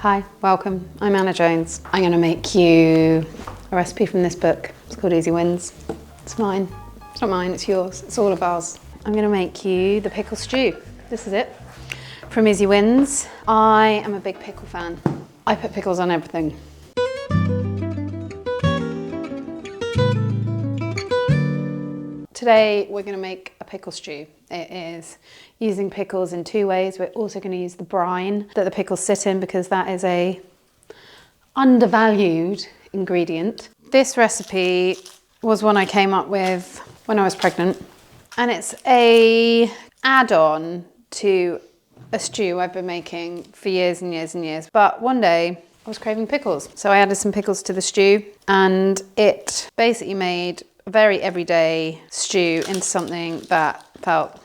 Hi, welcome. I'm Anna Jones. I'm going to make you a recipe from this book. It's called Easy Wins. It's mine. It's not mine, it's yours. It's all of ours. I'm going to make you the pickle stew. This is it. From Easy Wins. I am a big pickle fan. I put pickles on everything. Today we're going to make a pickle stew. It is using pickles in two ways. We're also going to use the brine that the pickles sit in because that is a undervalued ingredient. This recipe was one I came up with when I was pregnant, and it's a add-on to a stew I've been making for years and years and years. But one day I was craving pickles, so I added some pickles to the stew, and it basically made a very everyday stew into something that felt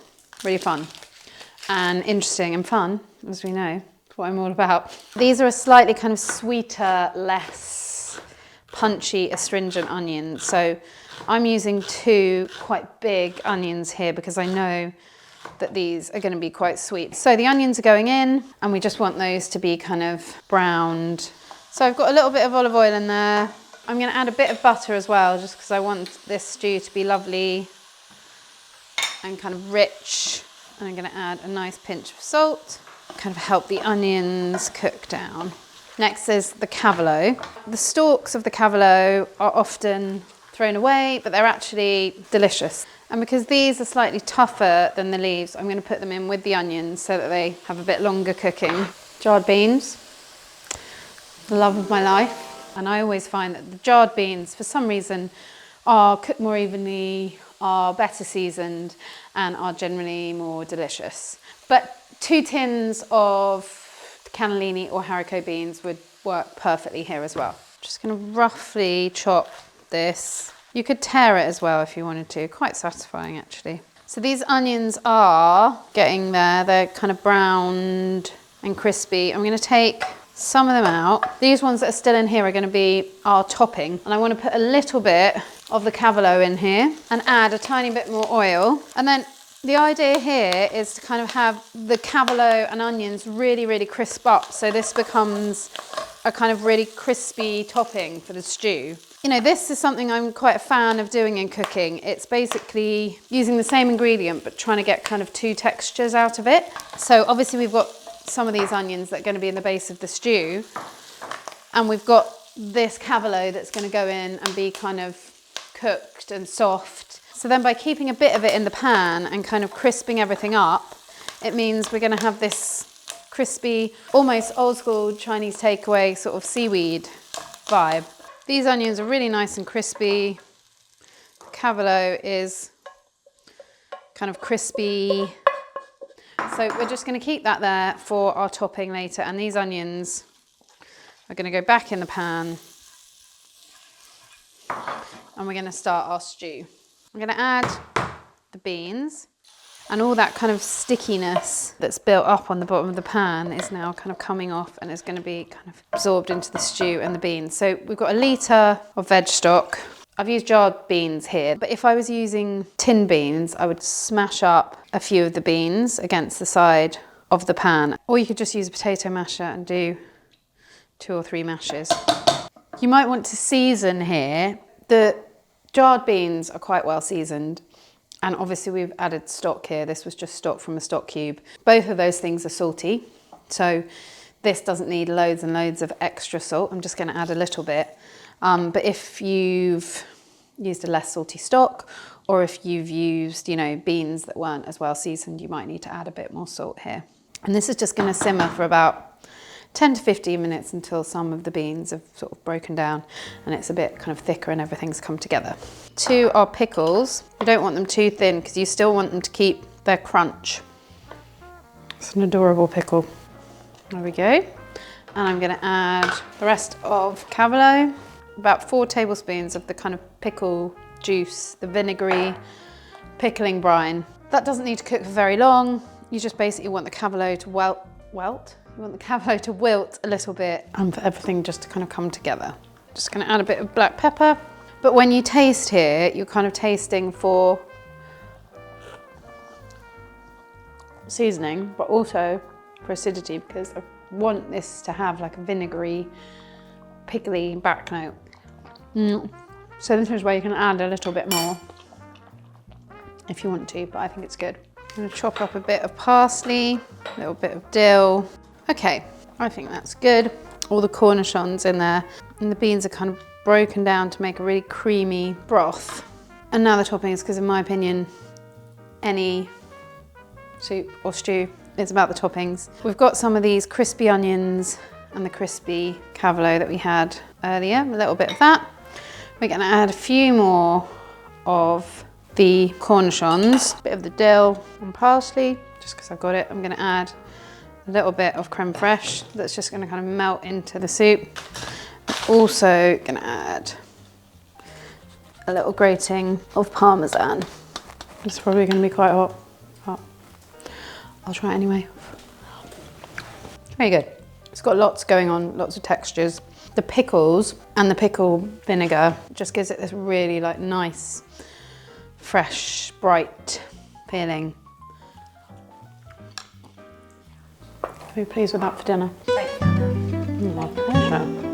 really fun and interesting and fun, as we know. That's what I'm all about. These are a slightly kind of sweeter, less punchy, astringent onion. So I'm using two quite big onions here because I know that these are going to be quite sweet. So the onions are going in and we just want those to be kind of browned. So I've got a little bit of olive oil in there. I'm going to add a bit of butter as well, just because I want this stew to be lovely and kind of rich. And I'm going to add a nice pinch of salt, kind of help the onions cook down. Next is the cavolo. The stalks of the cavolo are often thrown away, but they're actually delicious. And because these are slightly tougher than the leaves, I'm going to put them in with the onions so that they have a bit longer cooking. Jarred beans, the love of my life. And I always find that the jarred beans, for some reason, are cooked more evenly, are better seasoned, and are generally more delicious. But 2 tins of cannellini or haricot beans would work perfectly here as well. Just going to roughly chop this. You could tear it as well if you wanted to. Quite satisfying, actually. So these onions are getting there. They're kind of browned and crispy. I'm going to take some of them out. These ones that are still in here are going to be our topping. And I want to put a little bit of the cavolo in here and add a tiny bit more oil. And then the idea here is to kind of have the cavolo and onions really, really crisp up. So this becomes a kind of really crispy topping for the stew. You know, this is something I'm quite a fan of doing in cooking. It's basically using the same ingredient, but trying to get kind of 2 textures out of it. So obviously we've got some of these onions that are going to be in the base of the stew, and we've got this cavolo that's going to go in and be kind of cooked and soft. So then by keeping a bit of it in the pan and kind of crisping everything up, it means we're going to have this crispy, almost old school Chinese takeaway sort of seaweed vibe. These onions are really nice and crispy. The cavolo is kind of crispy. So we're just going to keep that there for our topping later. And these onions are going to go back in the pan. And we're going to start our stew. I'm going to add the beans. And all that kind of stickiness that's built up on the bottom of the pan is now kind of coming off and is going to be kind of absorbed into the stew and the beans. So we've got a litre of veg stock. I've used jarred beans here, but if I was using tin beans, I would smash up a few of the beans against the side of the pan. Or you could just use a potato masher and do 2 or 3 mashes. You might want to season here. The jarred beans are quite well seasoned. And obviously we've added stock here. This was just stock from a stock cube. Both of those things are salty. So this doesn't need loads and loads of extra salt. I'm just going to add a little bit. But if you've used a less salty stock, or if you've used, you know, beans that weren't as well seasoned, you might need to add a bit more salt here. And this is just going to simmer for about 10 to 15 minutes until some of the beans have sort of broken down and it's a bit kind of thicker and everything's come together. To our pickles, you don't want them too thin because you still want them to keep their crunch. It's an adorable pickle. There we go. And I'm going to add the rest of cavolo, about 4 tablespoons of the kind of pickle juice, the vinegary pickling brine. That doesn't need to cook for very long. You just basically want the cavolo to wilt. You want the cavolo to wilt a little bit and for everything just to kind of come together. Just going to add a bit of black pepper. But when you taste here, you're kind of tasting for seasoning, but also for acidity because I've want this to have like a vinegary, pickly back note. So this is where you can add a little bit more if you want to, but I think it's good. I'm gonna chop up a bit of parsley, a little bit of dill. Okay, I think that's good. All the cornichons in there, and the beans are kind of broken down to make a really creamy broth. And now the toppings, because in my opinion, any soup or stew, it's about the toppings. We've got some of these crispy onions and the crispy cavolo that we had earlier, a little bit of that. We're gonna add a few more of the cornichons, a bit of the dill and parsley, just because I've got it. I'm gonna add a little bit of creme fraiche that's just gonna kind of melt into the soup. I'm also gonna add a little grating of parmesan. It's probably gonna be quite hot. I'll try it anyway. Very good. It's got lots going on, lots of textures. The pickles and the pickle vinegar just gives it this really like nice, fresh, bright feeling. Are you pleased with that for dinner? My pleasure.